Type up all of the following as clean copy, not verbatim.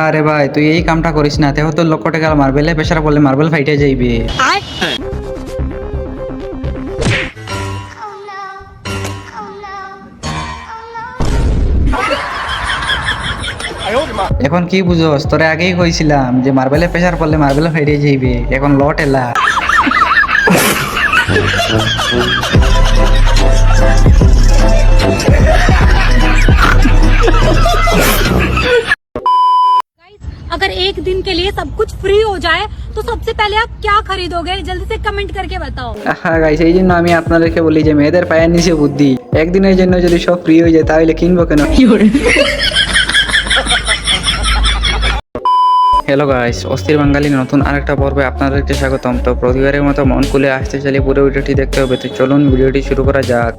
আরে ভাই তুই এই কামটা করিস না, তেও তোর লক্ষ টাকা মার্বেলে প্রেসার পড়লে মার্বেল ফাইটে যাইবে। এখন কি বুঝোস? তোরে আগেই কইছিলাম যে মার্বেলে প্রেসার পড়লে মার্বেল ফাইটে যাইবে, এখন লট এলা। अगर एक दिन के लिए सब कुछ फ्री हो जाए तो सबसे पहले आप क्या खरीदोगे? जल्दी से कमेंट करके बताओ। হ্যাঁ গাইস, এই জন্য আমি আপনাদেরকে বলি যে মেয়েদের পায়ের নিচে বুদ্ধি। একদিনের জন্য যদি সব ফ্রি হয়ে যায় তাহলে কিনবো কেন? হ্যালো গাইস, অস্থির বাঙালি নতুন আরেকটা পর্বে আপনাদেরকে স্বাগতম। তো প্রতিবারের মতো মন খুলে আসতে চাইলে পুরো ভিডিওটি দেখতে হবে। তো চলুন ভিডিওটি শুরু করা যাক।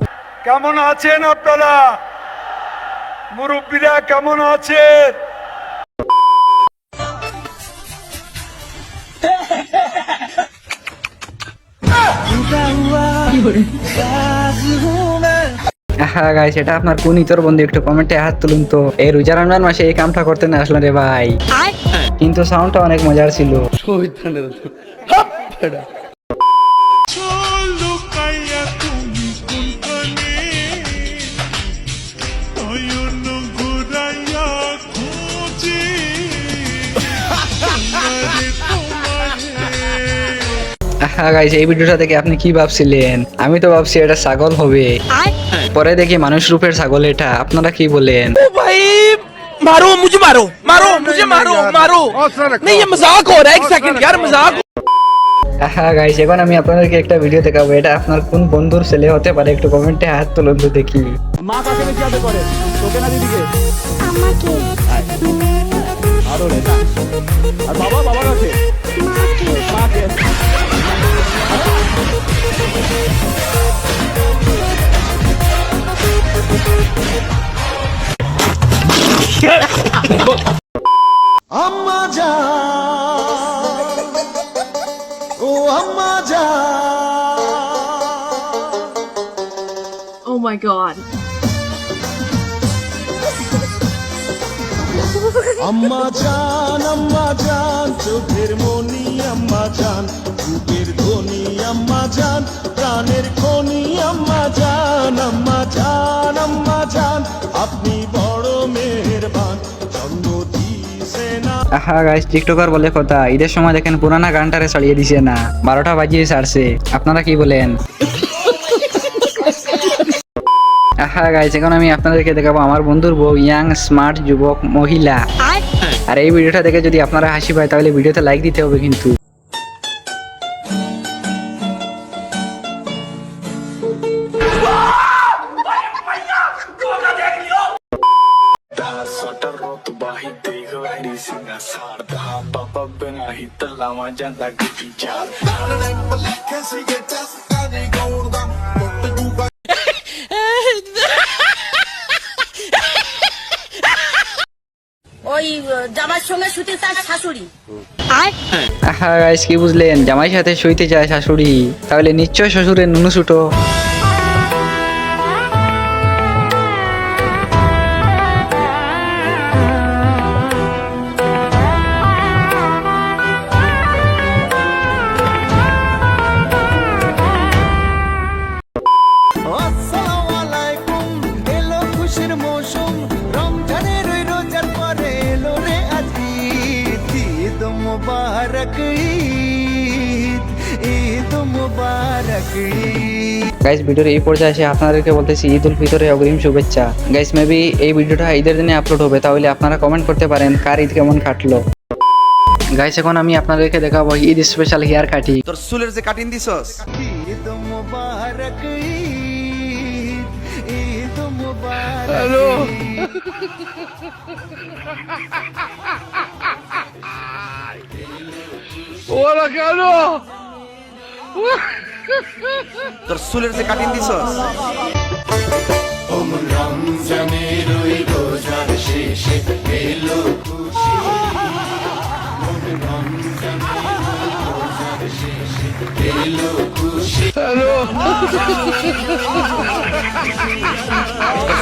কেমন আছেন আপনারা? মুরব্বীরা কেমন আছেন? হ্যাঁ গাইস, এটা আপনার কোন ইতর বন্ধু? একটু কমেন্টে হাত তুলুন তো। এই রোজা রমজান মাসে এই কামটা করতে না আসলে রে ভাই, কিন্তু সাউন্ডটা অনেক মজার ছিল। হ্যাঁ গাইস, এই ভিডিওটা দেখে আপনি কি ভাবছিলেন? আমি তো ভাবছি এটা ছাগল হবে, পরে দেখি মানুষ রূপের ছাগল। এটা আপনারা কি বলেন? भाई मारो मुझे, मारो मारो मुझे, मारो मारो नहीं, ये मजाक हो रहा है। एक सेकंड यार, मजाक। হ্যাঁ গাইস, এখন আমি আপনাদেরকে একটা ভিডিও দেখাবো। এটা আপনার কোন বন্ধুর ছেলে হতে পারে? একটু কমেন্টে হাত তুলুন তো দেখি। মা কাকে বেশি আদর করে, তোকে না দিদিকে? আমাকে। আদর এটা। আর বাবা বাবা কাছে? মাকে। अम्मा जान, ओ अम्मा जान। Oh my god. अम्मा जान चोखेर मनी अम्मा जान, बुकेर ध्वनि अम्मा जान, प्राणेर खनि अम्मा जान। अम्मा जान अम्मा जान, আপনি বড় মেহেরবান, জন্ম দিছে না। হ্যাঁ গাইস, টিকটকার বলে কথা, ঈদের সময় দেখেন পুরানা গানটারে ছাড়িয়ে দিছে না, 12টা বাজিয়ে ছাড়ছে। আপনারা কি বলেন? হ্যাঁ গাইস, এখন আমি আপনাদেরকে দেখাবো আমার বন্ধুর বউ, ইয়াং স্মার্ট যুবক মহিলা। আর এই ভিডিওটা দেখে যদি আপনারা হাসি পায় তাহলে ভিডিওতে লাইক দিতে হবে কিন্তু। ওই জামার সঙ্গে শুতে চায় শাশুড়ি। হ্যাঁ গাইস, কি বুঝলেন? জামাই সাথে শুইতে চায় শাশুড়ি, তাহলে নিশ্চয় শ্বশুরের নুনু ছুটো। আসসালামু আলাইকুম, এলো খুশির মৌসুম, রমজানের ওই রোজার পরে এলো রে আজ ঈদ। ঈদ মুবারক ঈদ, ঈদ মুবারক ঈদ। গাইস, ভিডিওর এই পর্যায়ে এসে আপনাদেরকে বলতেছি ঈদ উল ফিতরের অগ্রিম শুভেচ্ছা। গাইস, মেবি এই ভিডিওটা ঈদের দিনে আপলোড হবে, তাহলে আপনারা কমেন্ট করতে পারেন কার ঈদ কেমন কাটলো। গাইস, এখন আমি আপনাদেরকে দেখাবো ঈদ স্পেশাল হেয়ার কাটিং। তোর চুলের যে কাটিং দিছস, ঈদ মুবারক ঈদ, ঈদ মুবারক। হ্যালো, ওরা কেন? তোর চুলের যে কাটিং দিছস।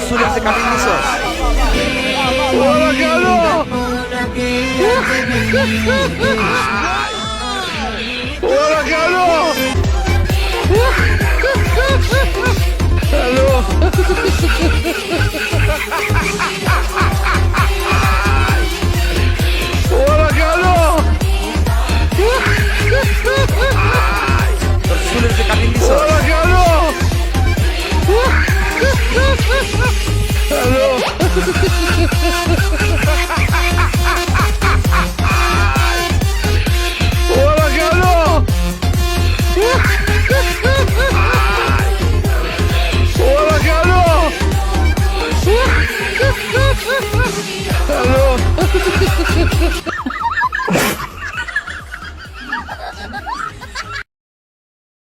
চুলেতে কাটিং দিছস ওরা গেল ওরা গেল হ্যালো